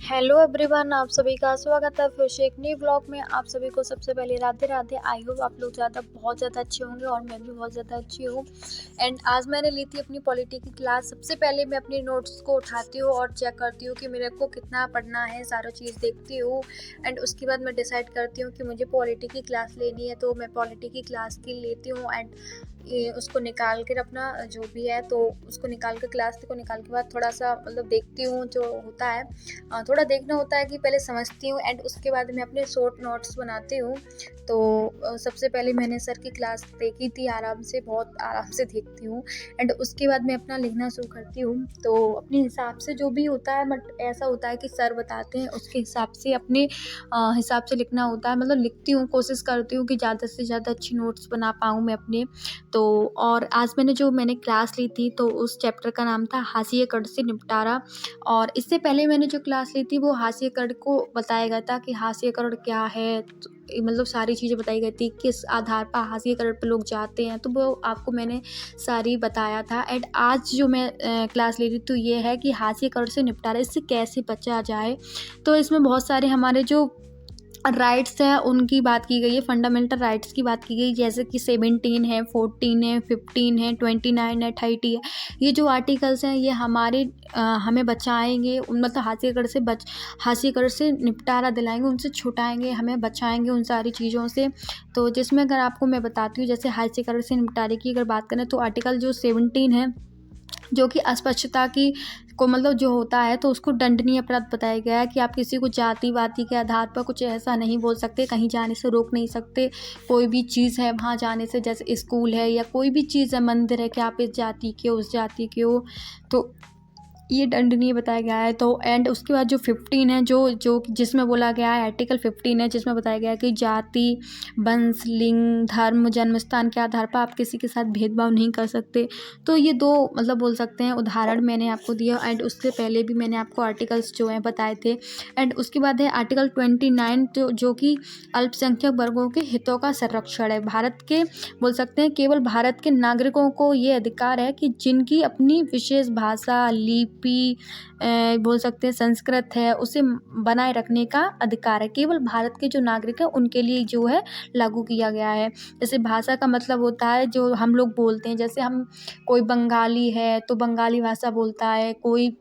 Hello everyone, आप सभी का स्वागत है फिर से एक नई व्लॉग में। आप सभी को सबसे पहले राधे राधे। आई होप आप लोग बहुत ज़्यादा अच्छे होंगे और मैं भी बहुत ज़्यादा अच्छी हूँ। एंड आज मैंने ली थी अपनी पॉलिटी की क्लास। सबसे पहले मैं अपनी नोट्स को उठाती हूँ और चेक करती हूँ कि मेरे को कितना पढ़ना है, सारा चीज़ देखती हूँ। एंड उसके बाद मैं डिसाइड करती हूँ कि मुझे पॉलिटी की क्लास लेनी है, तो मैं पॉलिटी की क्लास की लेती हूँ। एंड ये उसको निकाल कर अपना जो भी है तो उसको निकाल कर क्लास को निकाल के बाद थोड़ा सा मतलब देखती हूँ जो होता है। थोड़ा देखना होता है कि पहले समझती हूँ एंड उसके बाद मैं अपने शॉर्ट नोट्स बनाती हूँ। तो सबसे पहले मैंने सर की क्लास देखी थी, आराम से बहुत आराम से देखती हूँ। एंड उसके बाद मैं अपना लिखना शुरू करती हूँ। तो अपने हिसाब से जो भी होता है, बट ऐसा होता है कि सर बताते हैं उसके हिसाब से अपने हिसाब से लिखना होता है। मतलब लिखती हूँ, कोशिश करती हूँ कि ज़्यादा से ज़्यादा अच्छी नोट्स बना पाऊँ मैं अपने। तो और आज मैंने क्लास ली थी तो उस चैप्टर का नाम था हाशिए कट से निपटारा। और इससे पहले मैंने जो क्लास ली थी वो हाशिए कट को बताया गया था कि हाशिए कट क्या है। तो मतलब सारी चीज़ें बताई गई थी, किस आधार पर हाशिए कट पर लोग जाते हैं, तो वो आपको मैंने सारी बताया था। एंड आज जो मैं क्लास ले रही तो ये है कि हाशिए कट से निपटारा, इससे कैसे बचा जाए। तो इसमें बहुत सारे हमारे जो राइट्स हैं उनकी बात की गई है, फंडामेंटल राइट्स की बात की गई, जैसे कि 17 है, 14 है, 15 है, 29 है, 30 है। ये जो आर्टिकल्स हैं ये हमें बचाएंगे, मतलब हाशिए कट से निपटारा दिलाएंगे, उनसे छुटाएंगे, हमें बचाएंगे उन सारी चीज़ों से। तो जिसमें अगर आपको मैं बताती हूँ, जैसे हाशिए कट से निपटारे की अगर बात करें तो आर्टिकल जो 17 है, जो कि अस्पष्टता की को मतलब जो होता है तो उसको दंडनीय अपराध बताया गया है कि आप किसी को जाति-वाति के आधार पर कुछ ऐसा नहीं बोल सकते, कहीं जाने से रोक नहीं सकते। कोई भी चीज़ है वहाँ जाने से, जैसे स्कूल है या कोई भी चीज़ है, मंदिर है, कि आप इस जाति के हो, उस जाति के हो, तो ये दंडनीय बताया गया है। तो एंड उसके बाद जो 15 है, जो जो जिसमें बोला गया है, आर्टिकल 15 है जिसमें बताया गया है कि जाति, वंश, लिंग, धर्म, जन्म स्थान के आधार पर आप किसी के साथ भेदभाव नहीं कर सकते। तो ये 2 मतलब बोल सकते हैं उदाहरण मैंने आपको दिया। एंड उससे पहले भी मैंने आपको आर्टिकल्स जो हैं बताए थे। एंड उसके बाद है आर्टिकल 29 जो कि अल्पसंख्यक वर्गों के हितों का संरक्षण है। भारत के बोल सकते हैं केवल भारत के नागरिकों को ये अधिकार है कि जिनकी अपनी विशेष भाषा, लिपि बोल सकते हैं संस्कृत है, उसे बनाए रखने का अधिकार है। केवल भारत के जो नागरिक हैं उनके लिए जो है लागू किया गया है। जैसे भाषा का मतलब होता है जो हम लोग बोलते हैं, जैसे हम कोई बंगाली है तो बंगाली भाषा बोलता है, कोई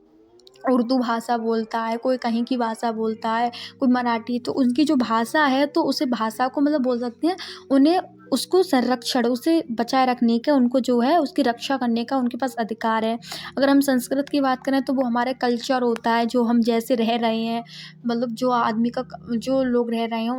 उर्दू भाषा बोलता है, कोई कहीं की भाषा बोलता है, कोई मराठी, तो उनकी जो भाषा है तो उसे भाषा को मतलब बोल सकते हैं, उन्हें उसको संरक्षण, उसे बचाए रखने का, उनको जो है उसकी रक्षा करने का उनके पास अधिकार है। अगर हम संस्कृत की बात करें तो वो हमारे कल्चर होता है, जो हम जैसे रह रहे हैं, मतलब जो आदमी का जो लोग रह रहे हैं